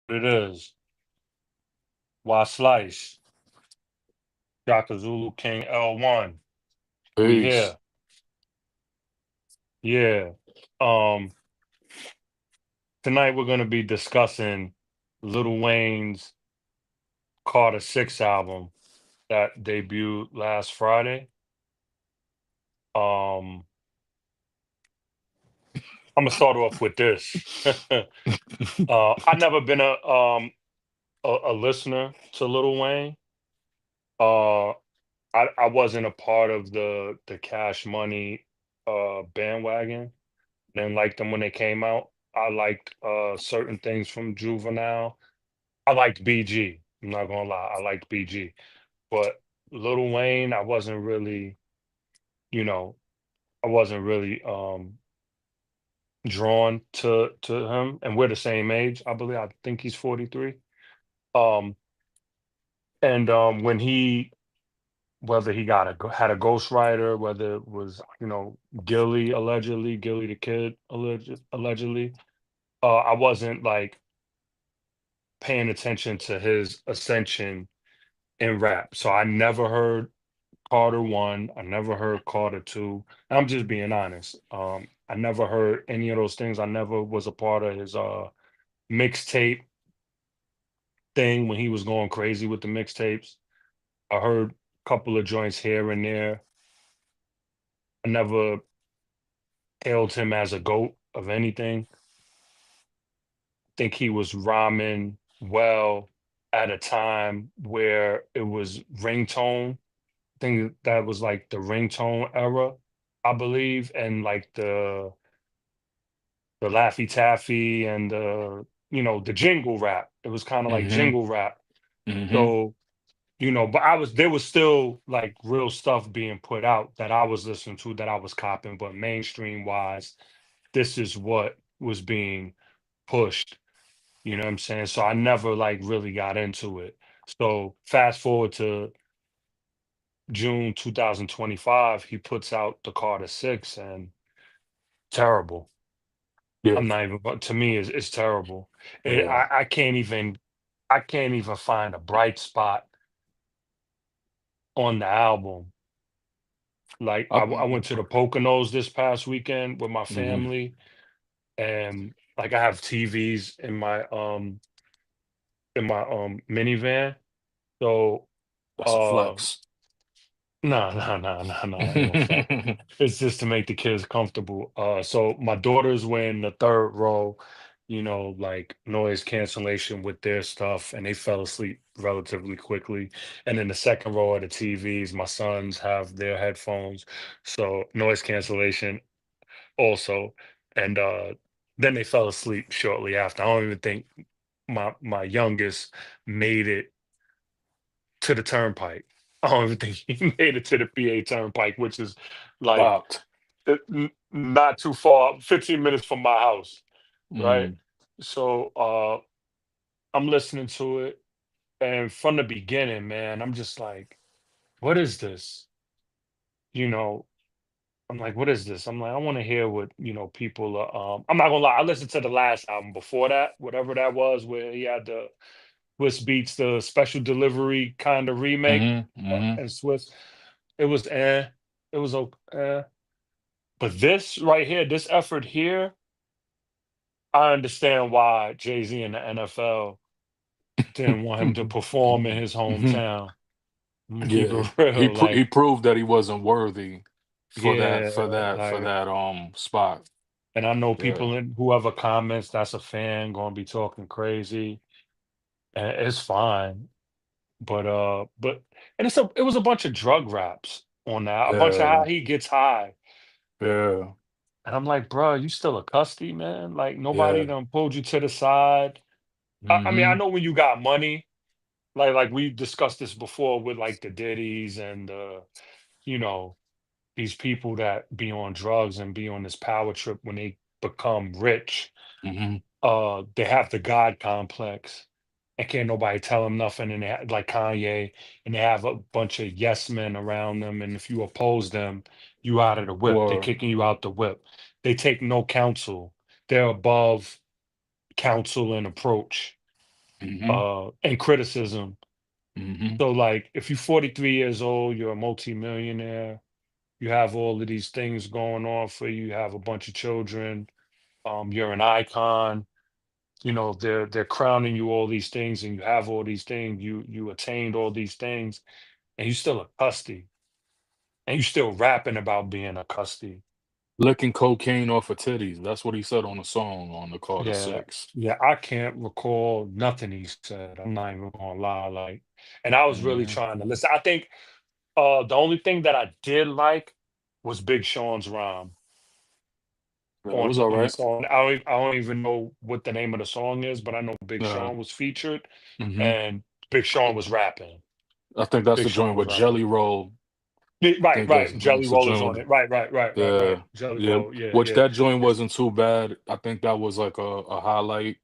It is. Why Slice? Shaka Zulu King L1. We Peace. here. Yeah. Um, Tonight we're gonna be discussing Lil Wayne's Carter 6 album that debuted last Friday. Um, I'm gonna start off with this. I've never been a listener to Lil Wayne. Uh I wasn't a part of the Cash Money bandwagon. Didn't like them when they came out. I liked certain things from Juvenile. I liked BG. I'm not gonna lie, I liked BG. But Lil Wayne, I wasn't really, you know, I wasn't really drawn to him. And we're the same age, I believe. I think he's 43. Um and when he whether he had a ghostwriter, whether it was, Gilly allegedly, Gilly the Kid allegedly, I wasn't like paying attention to his ascension in rap. So I never heard Carter one. I never heard Carter two. I'm just being honest. I never heard any of those things. I never was a part of his mixtape thing when he was going crazy with the mixtapes. I heard a couple of joints here and there. I never hailed him as a goat of anything. Think he was rhyming well at a time where it was ringtone. Think that was like the ringtone era, I believe, and like the Laffy Taffy and the jingle rap. It was kind of like hmm jingle rap. hmm So, but there was still like real stuff being put out that I was listening to that I was copying, but mainstream wise, this is what was being pushed. You know what I'm saying? So I never like really got into it. So fast forward to June 2025, he puts out the Carter Six and terrible. Yeah. I'm not even, but to me, it's terrible. Yeah. I can't even find a bright spot on the album. Like I went to the Poconos this past weekend with my hmm family, and like I have TVs in my minivan. So That's a uh flex. no, no, no, no, no, ain't no flex. It's just to make the kids comfortable. So my daughters were in the third row, like noise cancellation with their stuff, and they fell asleep relatively quickly. And in the second row of the TVs, my sons have their headphones, so noise cancellation also. And then they fell asleep shortly after. I don't even think my youngest made it to the turnpike. I don't even think he made it to the PA turnpike, which is like Fucked. not too far, 15 minutes from my house, right? Mm. So I'm listening to it, and from the beginning, man, I'm just like, what is this? You know, I'm like, what is this? I'm like, I want to hear what, people are. I'm not gonna lie, I listened to the last album before that, whatever that was, where he had the Swiss Beats, the special delivery kind of remake, hmm and Swiss. It was it was okay. But this right here, this effort here, I understand why Jay-Z and the NFL didn't want him to perform in his hmm hometown. I'm gonna keep Yeah. it real, He like, proved that he wasn't worthy for that yeah, for that for like, that spot. and I know Yeah. people in whoever comments that's a fan gonna be talking crazy, and it's fine. But and it was a bunch of drug raps on that, a bunch of how Yeah. he gets high. Yeah. And I'm like, bro, you still a custody, man? Like nobody Yeah. done pulled you to the side. I mean, I hmm know when you got money, like we discussed this before with like the Diddy's and you know, these people that be on drugs and be on this power trip when they become rich, hmm they have the God complex and can't nobody tell them nothing. And like Kanye, and they have a bunch of yes men around them. And if you oppose them, you out of the whip. They're Or kicking you out the whip. They take no counsel. They're above counsel and approach. Hmm. and criticism. Hmm. So like if you're 43 years old, you're a multimillionaire, you have all of these things going on for you, you have a bunch of children, you're an icon, they're crowning you all these things and you have all these things, you attained all these things, and you still a custody, and you still rapping about being a custody. Licking cocaine off of titties. That's what he said on the song on the Carter Yeah, Six. yeah, I can't recall nothing he said. I'm not even gonna lie, like, and I was really Hmm. trying to listen. I think the only thing that I did like was Big Sean's rhyme Yeah, it on was all the right. song. I don't even know what the name of the song is, but I know Big Yeah. Sean was featured Hmm. and Big Sean was rapping. I think that's Big the joint Sean was with rapping. Jelly Roll. Right, Think that's right. Jelly the Rollers joint on with, it. Right. yeah, Jelly yeah. Roll. Yeah, Which yeah. that joint wasn't too bad. I think that was like a highlight,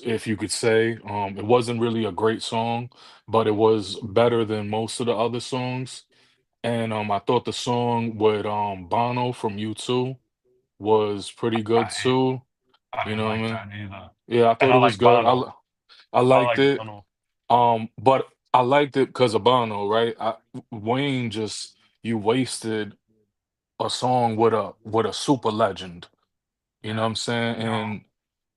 if you could say. It wasn't really a great song, but it was better than most of the other songs. And I thought the song with Bono from U2 was pretty I good ain't, too. I You didn't know what I like mean? that either. Yeah, I And thought I it was like good. Bono. I I liked like it. Bono. But I liked it because of Bono, right? Wayne just you wasted a song with a super legend. You know what Yeah. I'm saying? Yo, And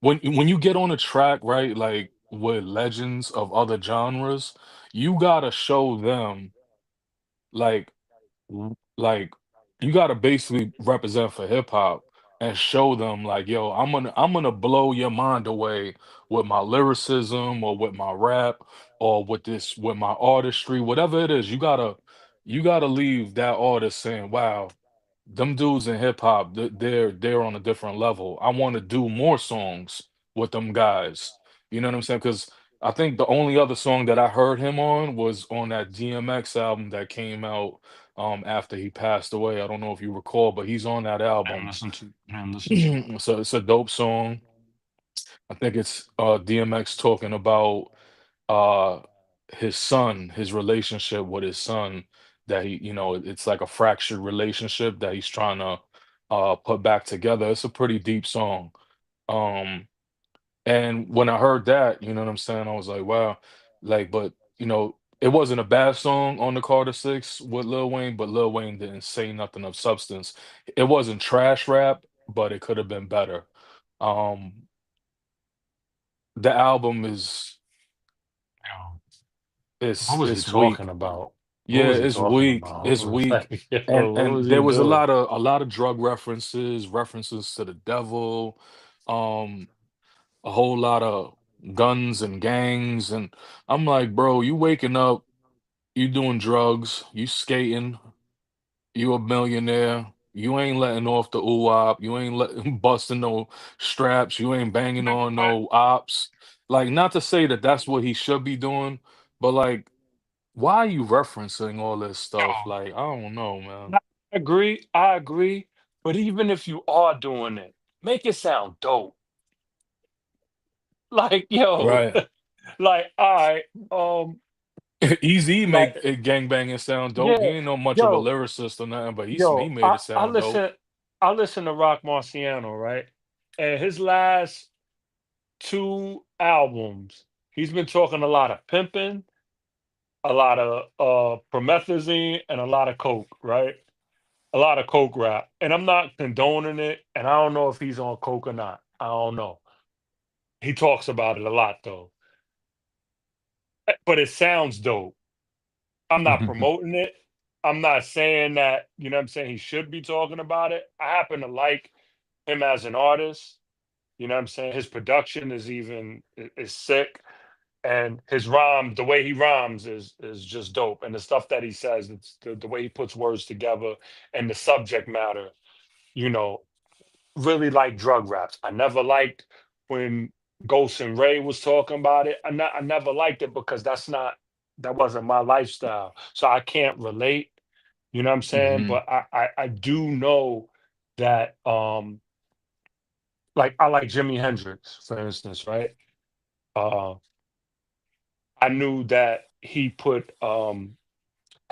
when you get on a track, right, like with legends of other genres, you gotta show them like like you gotta basically represent for hip hop and show them like, yo, I'm gonna blow your mind away with my lyricism or with my rap or with my artistry, whatever it is, you gotta leave that artist saying, wow, them dudes in hip hop, they're on a different level. I want to do more songs with them guys. You know what I'm saying? Because I think the only other song that I heard him on was on that DMX album that came out after he passed away. I don't know if you recall, but he's on that and album. listen to it. So it's a dope song. I think it's DMX talking about uh his son, his relationship with his son, that it's like a fractured relationship that he's trying to put back together. It's a pretty deep song. Um and when I heard that, you know what I'm saying, I was like, wow, like, but it wasn't a bad song on the Carter Six with Lil Wayne, but Lil Wayne didn't say nothing of substance. It wasn't trash rap, but it could have been better. Um the album Yo, what is was he is weak. talking about? What Yeah, was he it's talking weak. about? It's It was weak. like, yo, And what and was there he was doing? a lot of drug references, references to the devil, um, a whole lot of guns and gangs. And I'm like, bro, you waking up, you doing drugs, you skating, you a millionaire, you ain't letting off the ooh you ain't busting no straps, you ain't banging on But no ops. Like, not to say that that's what he should be doing, but like, why are you referencing all this stuff? yo, Like, I don't know, man. I agree. I agree. But even if you are doing it, make it sound dope. Like, yo, Right. like, all right, um, Easy like, make it gangbanging sound dope. He yeah, ain't no much of a yo, lyricist or nothing, but he yo, made I, it I sound dope. listen, I listen to Rock Marciano, right? And his last two albums, he's been talking a lot of pimping, a lot of promethazine, and a lot of coke, right? A lot of coke rap. And I'm not condoning it, and I don't know if he's on coke or not. I don't know. He talks about it a lot though. But it sounds dope. I'm not promoting it. I'm not saying that, what I'm saying, he should be talking about it. I happen to like him as an artist. You know what I'm saying? His production is is sick. And his rhyme, the way he rhymes is just dope. And the stuff that he says, it's the way he puts words together and the subject matter, you know, really like drug raps. I never liked when Ghost and Ray was talking about it. I never liked it because that wasn't my lifestyle. So I can't relate, you know what I'm saying? Hmm. But I do know that like I like Jimi Hendrix, for instance, right? Uh I knew that he put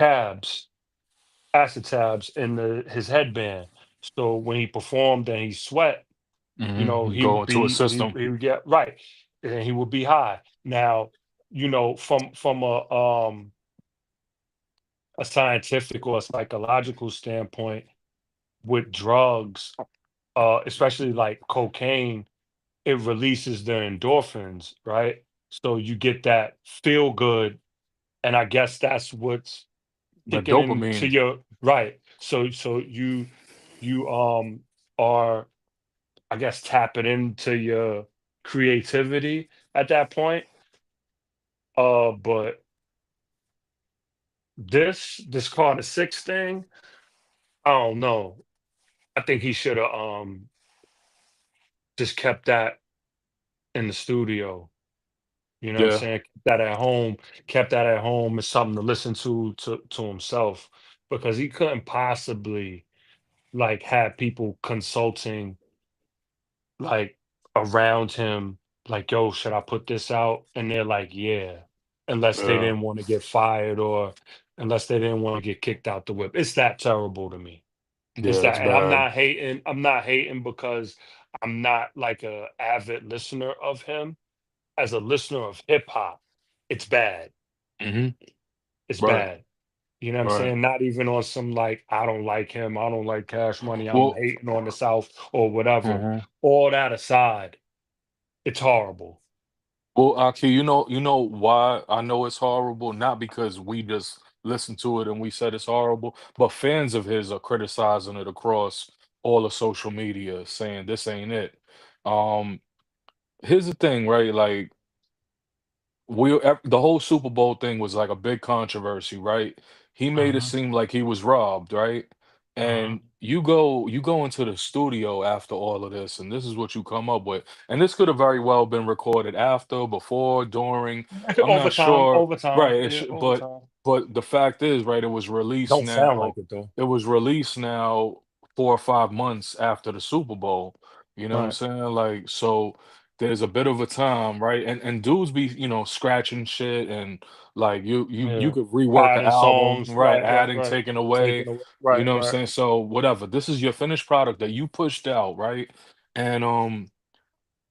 tabs, acid tabs in his headband. So when he performed and he sweat, Hmm. he Go would into a be system. he would get right. and he would be high. Now, from a scientific or a psychological standpoint, with drugs, especially like cocaine, it releases the endorphins, right? So you get that feel good, and I guess that's what's The kicking into dopamine. your right. So you are, I guess, tapping into your creativity at that point. But this called a six thing, I don't know. I think he should have just kept that in the studio. You know what I'm Yeah. saying? Kept that at home as something to listen to himself, because he couldn't possibly like have people consulting like around him, like, yo, should I put this out? And they're like, yeah, unless they Yeah. didn't want to get fired, or unless they didn't want to get kicked out the whip. It's that terrible to me. It's Yeah, it's that, and I'm bad. not hating. I'm not hating because I'm not like a avid listener of him. As a listener of hip hop, it's bad. Mhm. It's Right. bad. You know what I'm Right. saying? Not even on some like, I don't like him, I don't like Cash Money, I'm Well, hating on the South or whatever. mhm. All that aside, it's horrible. Well, Aki, you know why I know it's horrible? Not because we just listened to it and we said it's horrible, but fans of his are criticizing it across all of social media, saying this ain't it. Um, Here's the thing, right? Like the whole Super Bowl thing was like a big controversy, right? He made it Mhm. seem like he was robbed, right? Mhm. And you go into the studio after all of this, and this is what you come up with. And this could have very well been recorded after, before, during. I'm not Overtime, sure, right? overtime, yeah, overtime. But the fact is, right? Don't sound like it though. It was released now 4 or 5 months after the Super Bowl. You know what I'm Right. saying? Like so there's a bit of a time, right? And dudes be, scratching shit and like you Yeah. could rework an Adding album, songs, right? right, Adding, right. taking Taking away, away, you right, know what I'm right. saying? So whatever. This is your finished product that you pushed out, right? And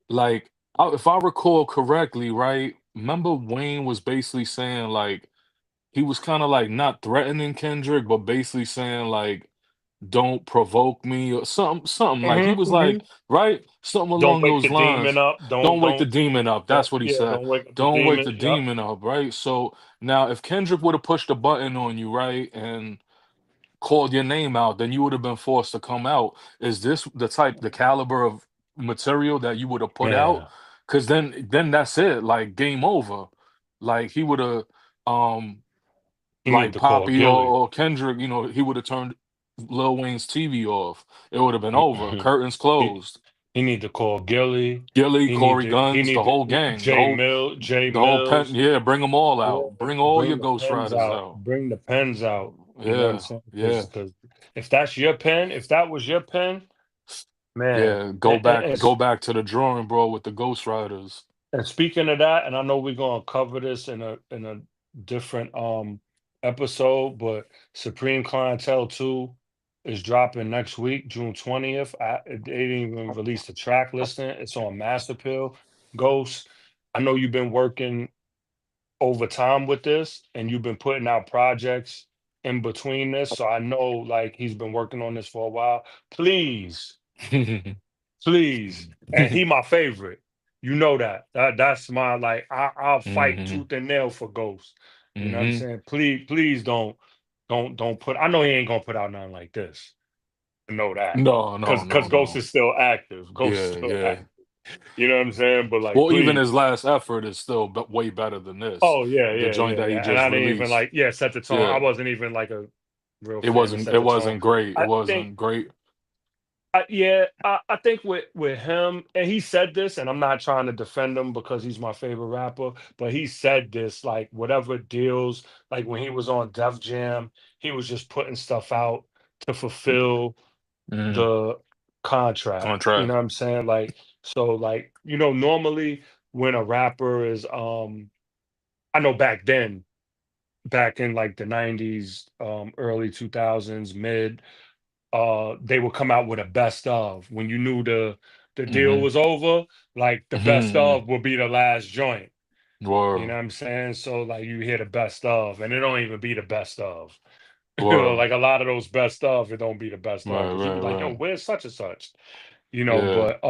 like if I recall correctly, right? Remember Wayne was basically saying like he was kind of like not threatening Kendrick, but basically saying like don't provoke me or something like he Mhm, was like, mhm. right? Something Don't along wake those the demon lines. up. Don't wake the demon up. That's Don't, what he yeah, said. don't wake up the Don't wake demon. the Yep. demon up, right? So now if Kendrick would have pushed the button on you, right, and called your name out, then you would have been forced to come out. Is this the caliber of material that you would have put out? Yeah. Because then that's it, like game over. Like he would have um He need like to call Poppy Gilly. or Kendrick, he would have turned Lil Wayne's TV off. It would have been over. Curtains He closed. he need to call Gilly. Gilly, He need Corey to he Guns, the need whole to gang, Jay the whole pen. Mills. Yeah, bring them all Yeah, out. Bring all your bring the Ghost pens Riders out. out. Bring the pens out. You know what I'm Yeah, saying? yeah, Because if that's your pen, if that was your pen, man. yeah. And Go back to the drawing board with the Ghost Riders. And speaking of that, and I know we're gonna cover this in a different episode, but Supreme Clientele 2 is dropping next week, June 20th. They didn't even release the track listing. It's on Masterpill. Ghost, I know you've been working overtime with this and you've been putting out projects in between this. So I know like he's been working on this for a while. Please, please. And he my favorite. You know that. That's my like I'll fight Hmm. tooth and nail for Ghost. You know what I'm Hmm. saying? Please don't put, I know he ain't gonna put out nothing like this. I know that. No, no, Cause no, Ghost no. is still active. Ghost is Yeah, still yeah. active. You know what I'm saying? But like Well, even please. his last effort is still way better than this. Oh yeah, The yeah, joint yeah, that he yeah. And just I didn't even released. like, yeah, set the tone. I Yeah. wasn't even like a real fan to set It the tone. wasn't great. It I think wasn't great. yeah, I think with him, and he said this, and I'm not trying to defend him because he's my favorite rapper, but he said this like whatever deals, like when he was on Def Jam, he was just putting stuff out to fulfill Mm, the contract. You know contract. what I'm saying? Like so, like normally when a rapper is, I know back then, back in like the '90s, early 2000s, mid, they would come out with a best of when you knew the deal Mhm. was over, like the best Mhm. of will be the last joint. You know Word. what I'm saying? So like you hear the best of, and it don't even be the best of. Word. Like a lot of those best of, it don't be the best of Right, because you right, be like, yo, right. where's such and such? Yeah. But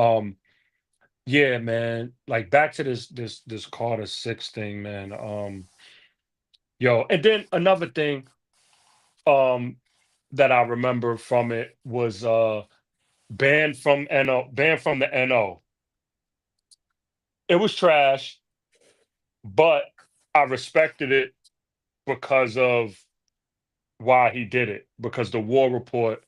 yeah, man. Like back to this Carter Six thing, man. Yo, and then another thing, um, that I remember from it was banned from the NO. It was trash, but I respected it because of why he did it. Because the War Report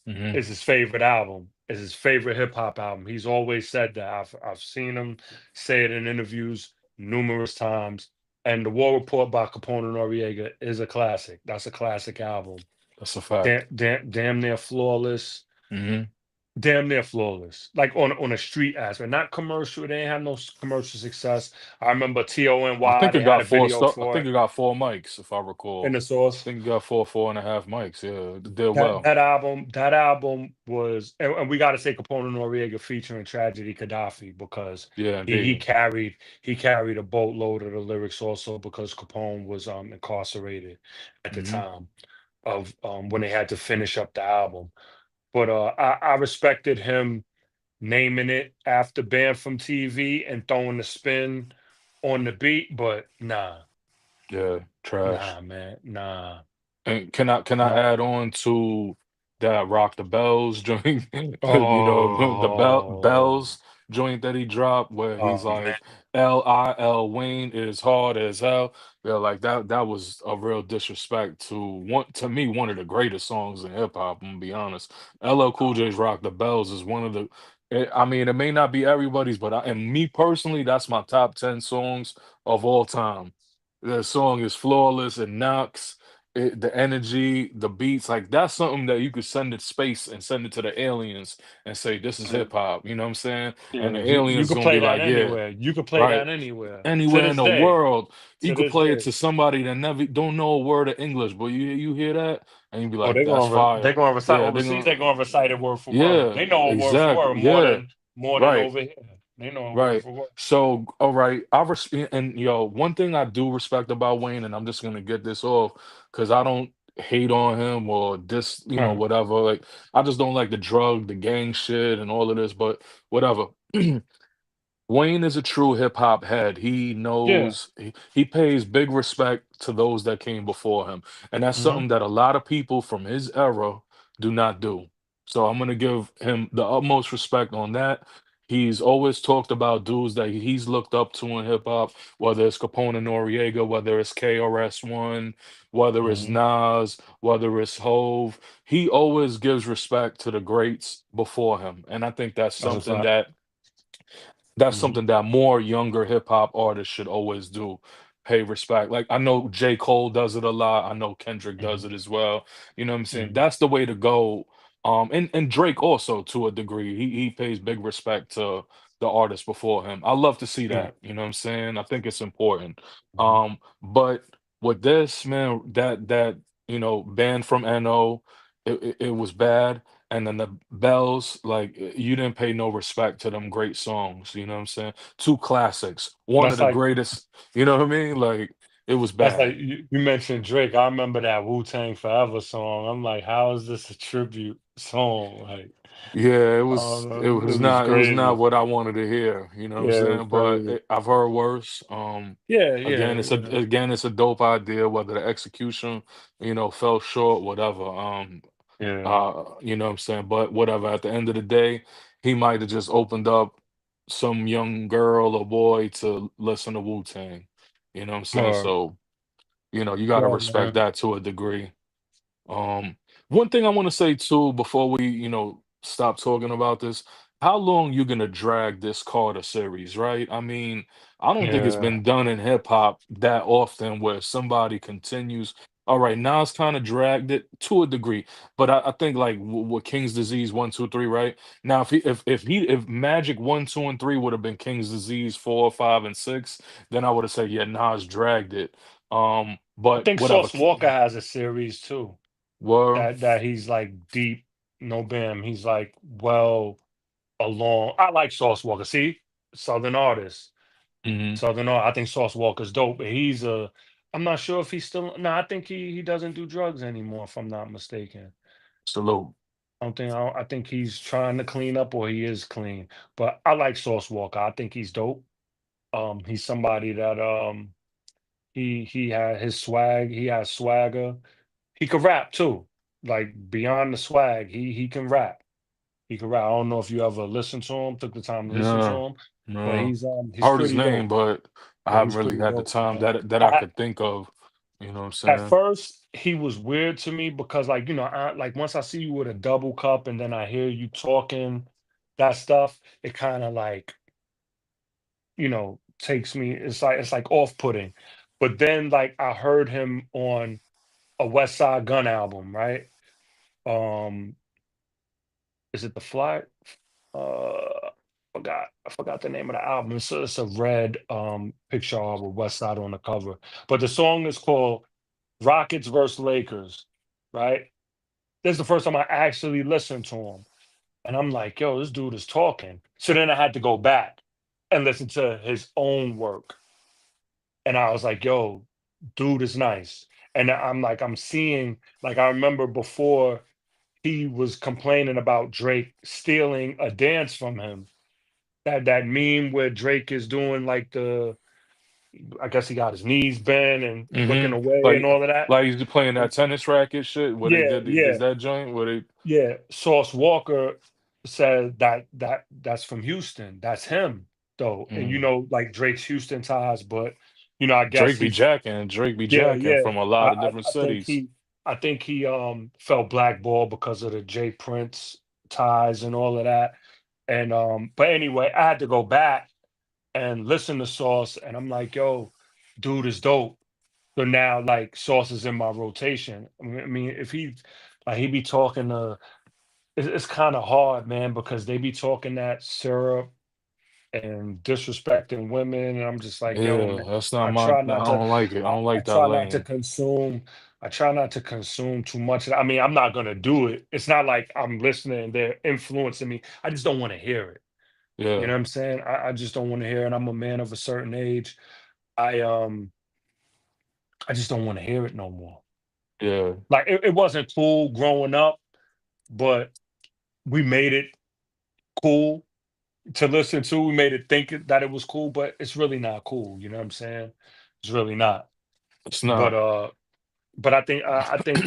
Mhm. is his favorite album, is his favorite hip hop album. He's always said that. I've seen him say it in interviews numerous times. And the War Report by Capone and Noriega is a classic. That's a classic album. That's a fact. Damn near flawless. Mhm. Damn near flawless. Like on a street aspect, not commercial. They ain't have no commercial success. I remember I TONY. think They it had got a 4 video star I for think it it got 4 mics, if I in recall. the I source. think it got 4.5 mics, yeah. It did That well. that album, that album was, and we got to say Capone and Noriega featuring Tragedy Gaddafi because Yeah, he indeed. carried a boatload of the lyrics also because Capone was incarcerated at the Mhm. time of when they had to finish up the album. But I respected him naming it after Banned from TV and throwing the spin on the beat, but Yeah, trash. man, nah, And can I nah. add on to that Rock the Bells joint? The Oh, Bells joint that he dropped where he's oh man. like Lil Wayne is hard as hell. Yeah, like that was a real disrespect to me one of the greatest songs in hip hop, I'm gonna be honest. LL Cool J's Rock the Bells is one of the I mean, it may not be everybody's, but and me personally, that's my top 10 songs of all time. The song is flawless, it knocks the energy, the beats, like that's something that you could send it space and send it to the aliens and say, this is hip hop, you know what I'm saying? And Yeah, the you aliens could gonna play be that like, yeah, anywhere. You could play right. that anywhere. To Anywhere in this the day. world, you To could this play it day. to somebody that never don't know a word of English, but you hear that and you be Oh, like, that's they're fire. gonna recite Yeah, they're overseas. They're gonna, gonna recite it word for word. yeah, They know it word for word exactly. Yeah, more than right. over here. They know it word Right. for word. So, all right, and one thing I do respect about Wayne, and I'm just gonna get this off because I don't hate on him or Huh. whatever. Like, I just don't like the gang shit, and all of this. But whatever. Wayne is a true hip hop head. He Yeah. knows he pays big respect to those that came before him. And that's Hmm. something that a lot of people from his era do not do. So I'm gonna give him the utmost respect on that. He's always talked about dudes that he's looked up to in hip hop, whether it's Capone and Noriega, whether it's KRS-One, whether it's Hmm. Nas, whether it's Hove. He always gives respect to the greats before him. And I think That's a fact. that's Hmm. something that more younger hip hop artists should always do. Pay respect. Like I know J. Cole does it a lot. I know Kendrick Hmm. does it as well. You know what I'm saying? Hmm. That's the way to go. And Drake also to a degree. He pays big respect to the artists before him. I love to see Yeah. that. You know what I'm saying? I think it's important. Hmm. But with this, man, that banned from NO, it was bad. And then the Bells, like you didn't pay no respect to them great songs, you know what I'm saying? Two classics, one of That's the like greatest, you know what I mean? Like it was that's like bad. you mentioned Drake. I remember that Wu Tang Forever song. I'm like, how is this a tribute song? Like, Yeah, it I don't was it know. It was was not crazy. what I wanted to hear, you know what I'm Yeah, it was saying? But crazy. I've heard worse. Yeah, Again, yeah, yeah. it's a dope idea, whether the execution, fell short, whatever. Yeah. You know what I'm saying? But whatever, at the end of the day, he might have just opened up some young girl or boy to listen to Wu-Tang. You know what I'm saying? Or So, you gotta well, respect man. that to a degree. Um, One thing I want to say too, before we, stop talking about this, how long you gonna drag this Carter series, right? I mean, I don't think it's Yeah. been done in hip hop that often where somebody continues. All right, now it's kind of dragged it to a degree, but I think like with King's Disease 1, 2, 3, right? Now, if Magic 1, 2, and 3 would have been King's Disease 4, 5, and 6, then I would have said, yeah, Nas dragged it. I But think whatever. Sauce Walker has a series too. Were That he's like deep, no bam. He's like well. along. I like Sauce Walker. See, Southern artist, Hmm. Southern art. I think Sauce Walker's dope. But he's a. I'm not sure if he's still. No, I think he doesn't do drugs anymore. If I'm not mistaken. Salute. I think he's trying to clean up, or he is clean. But I like Sauce Walker. I think he's dope. He's somebody that he had his swag. He has swagger. He could rap too. Like beyond the swag, he can rap. He can rap. I don't know if you ever listened to him, took the time to listen to No, him, but no. he's I heard his pretty name, dope. but I Yeah, haven't he's really pretty had the dope, time man. that I could think of. You know what I'm At saying? first, he was weird to me because, like, like once I see you with a double cup and then I hear you talking that stuff, it kind of like, takes me. It's like off-putting. But then, like, I heard him on a West Side Gun album, right? Um, is it the Fly? I forgot the name of the album. It's a red picture with West Side on the cover. But the song is called Rockets versus Lakers, right? This is the first time I actually listened to him. And I'm like, yo, this dude is talking. So then I had to go back and listen to his own work. And I was like, yo, dude is nice. And I'm seeing, like, I remember before he was complaining about Drake stealing a dance from him. That meme where Drake is doing like I guess he got his knees bent and Hmm. looking away and Like all of that. like he's playing that tennis racket shit where they Yeah, did yeah. is that joint where they Yeah, Sauce Walker said that's from Houston. That's him though. And mm. like Drake's Houston ties, but I guess Drake be yeah, jacking yeah. from a I lot of I, different I think cities. he felt blackballed because of the Jay Prince ties and all of that. And but anyway, I had to go back and listen to Sauce and I'm like, yo, dude is dope. So now like Sauce is in my rotation. I mean, if he be talking to it's kind of hard, man, because they be talking that syrup and disrespecting women, and I'm just like, yo, Yeah, man, that's not I my try I not to, don't like it. I I, don't I like that try not to lane. consume, I try not to consume too much. I mean, I'm not gonna do it. It's not like I'm listening and they're influencing me. I just don't want to hear it. You know Yeah, what I'm saying? I just don't want to hear it. I'm a man of a certain age. I just don't want to hear it no more. yeah. Like it wasn't cool growing up, but we made it cool to listen to. We made it think that it was cool, but it's really not cool. You know what I'm saying? It's really not. It's But not. I think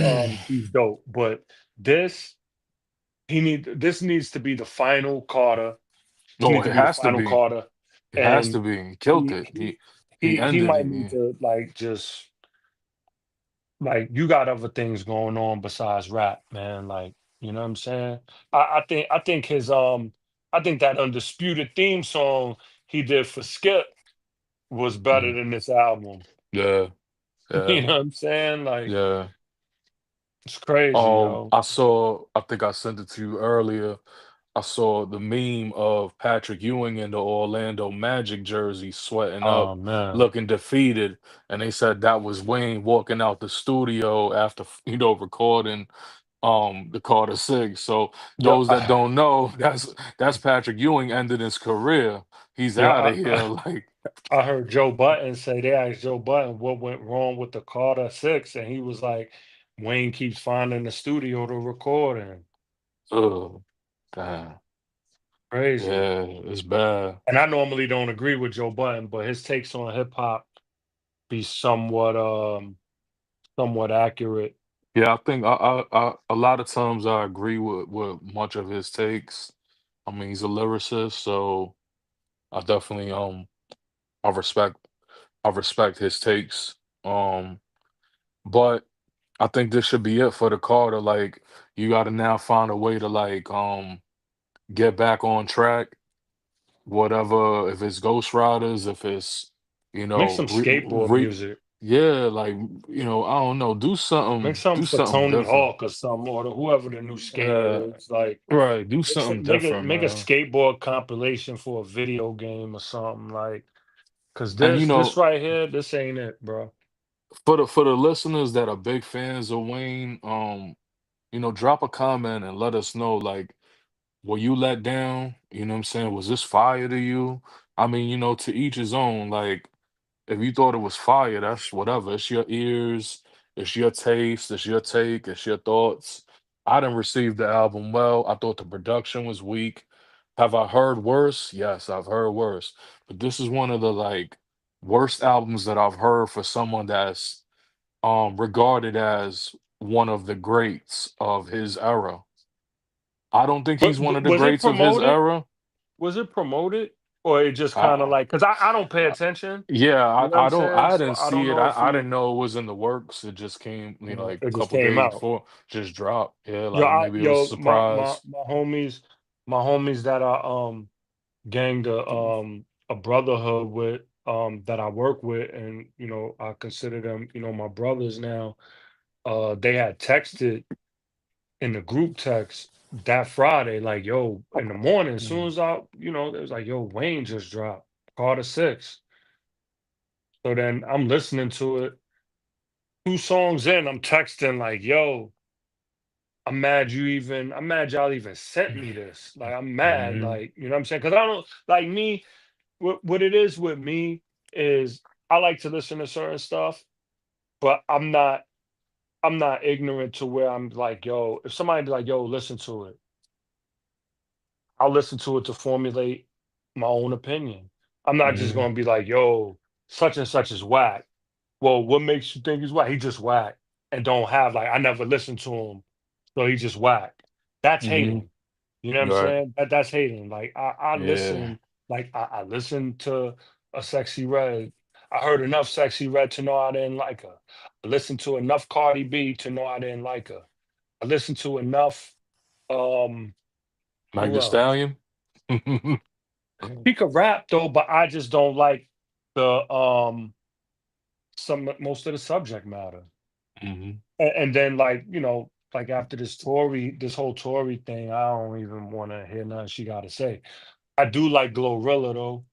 he's dope. But this this needs to be the final Carter. This Oh, needs to it be the has to final be. Carter, It has and to be. He killed he it. he He he ended might it. need Yeah. to like just like you got other things going on besides rap, man. Like you know what I'm saying? I think I think that undisputed theme song he did for Skip was better Mhm. than this album. Yeah. You Yeah. know what I'm saying? Like, Yeah. it's crazy, yo. I think I sent it to you earlier. I saw the meme of Patrick Ewing in the Orlando Magic jersey sweating up, Oh man. looking defeated. And they said that was Wayne walking out the studio after, recording the Carter Six. So Yeah, those that don't know, that's Patrick Ewing ended his career. He's yeah, out of here. Like, I heard Joe Button say they asked Joe Button what went wrong with the Carter Six, and he was like, Wayne keeps finding the studio to record in. oh, damn. Crazy. Yeah, it's bad. And I normally don't agree with Joe Button, but his takes on hip hop be somewhat accurate. Yeah, I think a lot of times I agree with much of his takes. I mean, he's a lyricist, so I definitely I respect I respect his takes. Um, but I think this should be it for the Carter. Like, you got to now find a way to like get back on track. Whatever, if it's Ghost Riders, if it's Make some re, skateboard re music. yeah, like I don't know, Make something do for something Tony different. Hawk or something, or whoever the new Uh, skater is. Like, right, do make something some make a different, make a man. skateboard compilation for a video game or something like. Cause And this right here, this ain't it, bro. for the listeners that are big fans of Wayne, drop a comment and let us know like were you let down? You know what I'm saying? Was this fire to you? I mean, to each his own. Like, if you thought it was fire, that's whatever. It's your ears, it's your taste, it's your take, it's your thoughts. I didn't receive the album well. I thought the production was weak. Have I heard worse? Yes, I've heard worse. But this is one of the like worst albums that I've heard for someone that's regarded as one of the greats of his era. I don't think he's one of the Was it greats of his promoted? era. Was it promoted, or it just kind of I, like? Because I don't pay attention. Yeah, You know what I'm I don't saying? I So didn't I don't see it. know if I he didn't know it was in the works. It just came, like it a just couple came days out. before, just dropped. Yeah, Yo, like maybe it was a yo, surprise. my homies that I ganged a brotherhood with that I work with, and I consider them my brothers now. They had texted in the group text that Friday, like, yo, in the morning, as soon Mm. as it was like, yo, Wayne just dropped Carter 6. So then I'm listening to it. 2 songs in, I'm texting like, yo, I'm mad y'all even sent me this. Like, I'm mad, Mhm. like, you know what I'm saying? Because I don't like me, what it is with me is I like to listen to certain stuff, but I'm not ignorant to where I'm like, yo, if somebody be like, yo, listen to it, I'll listen to it to formulate my own opinion. I'm not just Mhm. gonna be like, yo, such and such is whack. Well, what makes you think he's whack? He just whack and don't have like I never listened to him, so he just whack. That's Mhm. hating. You know what I'm Right. saying? That's hating. Like I Yeah. listen, like I listened to a Sexy Red. I heard enough Sexy Red to know I didn't like her. I listened to enough Cardi B to know I didn't like her. I listened to enough. Um, Meg who Thee else? Stallion. He could rap though, but I just don't like the some most of the subject matter. Mhm. And then like after this whole Tory thing, I don't even want to hear nothing she got to say. I do like Glorilla though.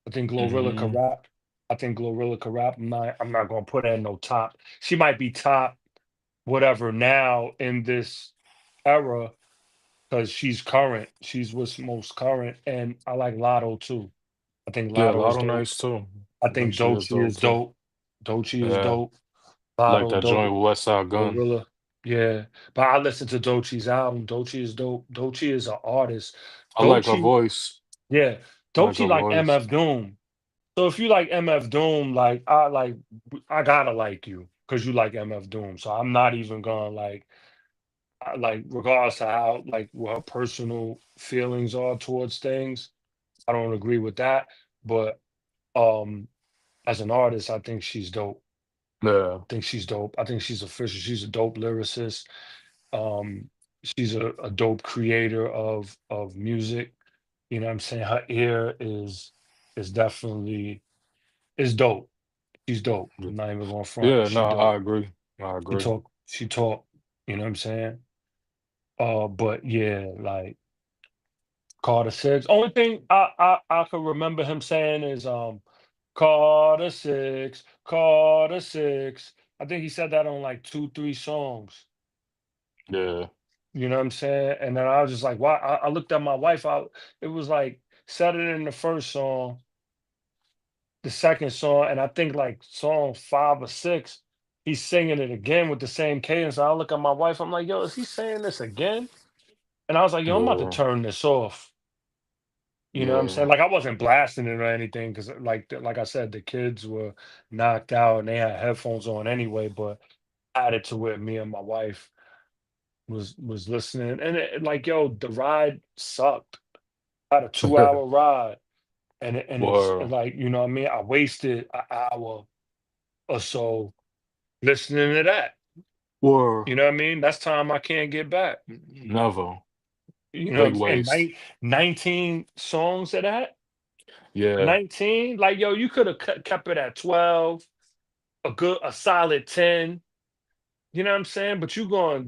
I think Glorilla could Mhm. rap. I think Glorilla could rap. I'm not gonna put her in no top. She might be top whatever now in this era because she's current. She's what's most current, and I like Lotto too. I think Yeah, Lotto is Lotto dope. nice too. I I think think she is Doechii dope is too. dope. Doechii is Yeah, dope. like Lotto that joint dope. with West Side Gun. Glorilla. Yeah. But I listened to Doechii's album. Doechii is dope. Doechii is an artist. I like her Doechii, voice. yeah. I like Doechii her like voice. MF Doom. So if you like MF Doom, I gotta like you because you like MF Doom. So I'm not even gonna like regardless of how like what her personal feelings are towards things. I don't agree with that. But um as an artist, I think she's dope. Yeah. Think she's dope. I think she's official. She's a dope lyricist. Um, she's a dope creator of music. You know what I'm saying? Her ear is definitely is dope. She's dope. I'm not even going front. Yeah, no, She I dope. agree. I She agree. talk. She talk. You know what I'm saying? But yeah, like Carter 6. Only thing I could remember him saying is Carter 6, Carter 6. I think he said that on like 2, 3 songs. Yeah. You know what I'm saying? And then I was just like, why? I looked at my wife. It was like said it in the first song, the second song, and I think like song 5 or 6, he's singing it again with the same cadence. I look at my wife. I'm like, yo, is he saying this again? And I was like, yo, I'm about to Yeah. turn this off. You know what I'm saying? Yeah. Like I wasn't blasting it or anything because like I said, the kids were knocked out and they had headphones on anyway. But I added to it. Me and my wife was listening, and like, yo, the ride sucked. I had a 2 hour ride, and it's Word. like what I mean. I wasted an hour or so listening to that. Word. You know what I mean? That's time I can't get back. Never. You know, Big and waste. 19 songs of that. Yeah. 19, like yo, you could have kept it at 12, a solid 10. You know what I'm saying? But you gonna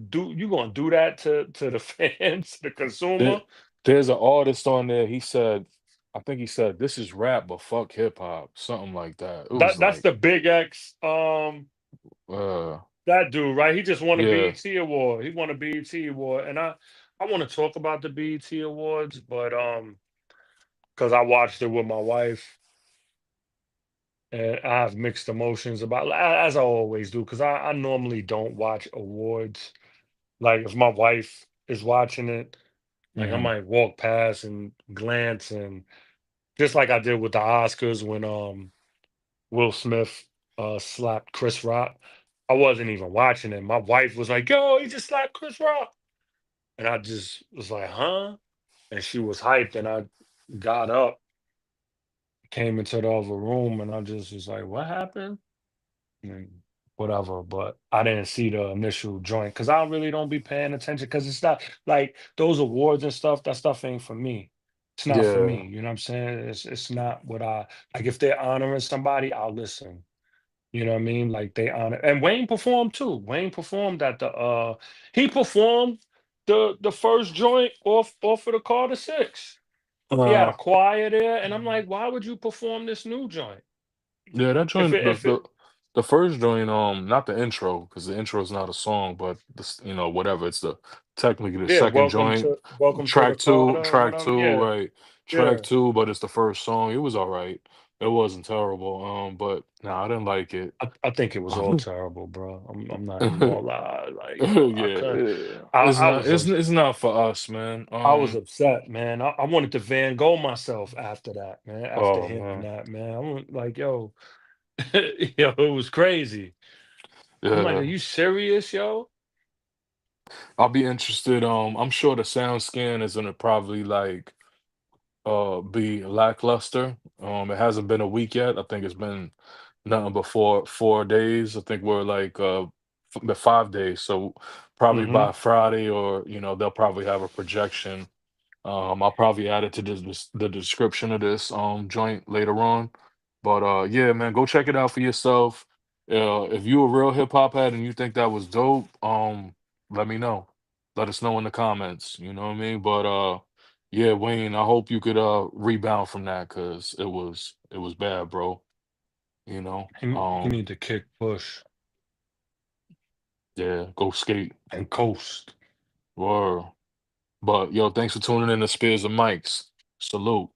do that to the fans, the There, consumer. there's an artist on there. He said, I think he said, this is rap, but fuck hip hop. Something like that. It was That's like, the Big X. uh, That dude, right? He just won a yeah. BET award. He won a BET award, and I I want to talk about the BET Awards, but because I watched it with my wife, and I have mixed emotions about as I always do, because I normally don't watch awards. Like if my wife is watching it, like I Mhm. might walk past and glance, and just like I did with the Oscars when Will Smith slapped Chris Rock. I wasn't even watching it. My wife was like, "Yo, he just slapped Chris Rock," and I just was like, "Huh?" And she was hyped, and I got up, came into the other room, and I just was like, "What happened?" And whatever. But I didn't see the initial joint because I really don't be paying attention because it's not like those awards and stuff. That stuff ain't for me. It's not for Yeah. me. You know what I'm saying? It's not what I like. If they're honoring somebody, I'll listen. You know what I mean? Like they honor, and Wayne performed too. Wayne performed at the he performed the first joint off of the Carter Six. He had Uh, a choir there, and I'm like, why would you perform this new joint? yeah, that If joint, it if it the first joint, not the intro, because the intro is not a song, but whatever. It's the technically the Yeah, second joint, welcome to the Carter or track whatever. two, Yeah, right? yeah. Track two, but it's the first song. It was all right. It wasn't terrible. But no, I didn't like it. I think it was all terrible, bro. I'm not even gonna lie. Like, yo, I Yeah, couldn't. yeah. I, It's I not. was ups- It's not for us, man. I was upset, man. I wanted to Van Gogh myself after that, man. After Oh hearing man. that, man, I was like, yo, yo, it was crazy. I'm like, are Yeah. you serious, yo? I'll be interested. I'm sure the sound scan is gonna probably like be lackluster. It hasn't been a week yet. I think it's been nothing but four days. I think we're like the 5 days. So probably Hmm. by Friday, or they'll probably have a projection. I'll probably add it to the description of this joint later on. But yeah, man, go check it out for yourself. If you a real hip hop head and you think that was dope, let me know. Let us know in the comments. You know what I mean? But yeah, Wayne, I hope you could rebound from that because it was bad, bro. You know. He need to kick Bush Yeah, go skate. and coast. Word. But yo, thanks for tuning in to Spears and Mics. Salute.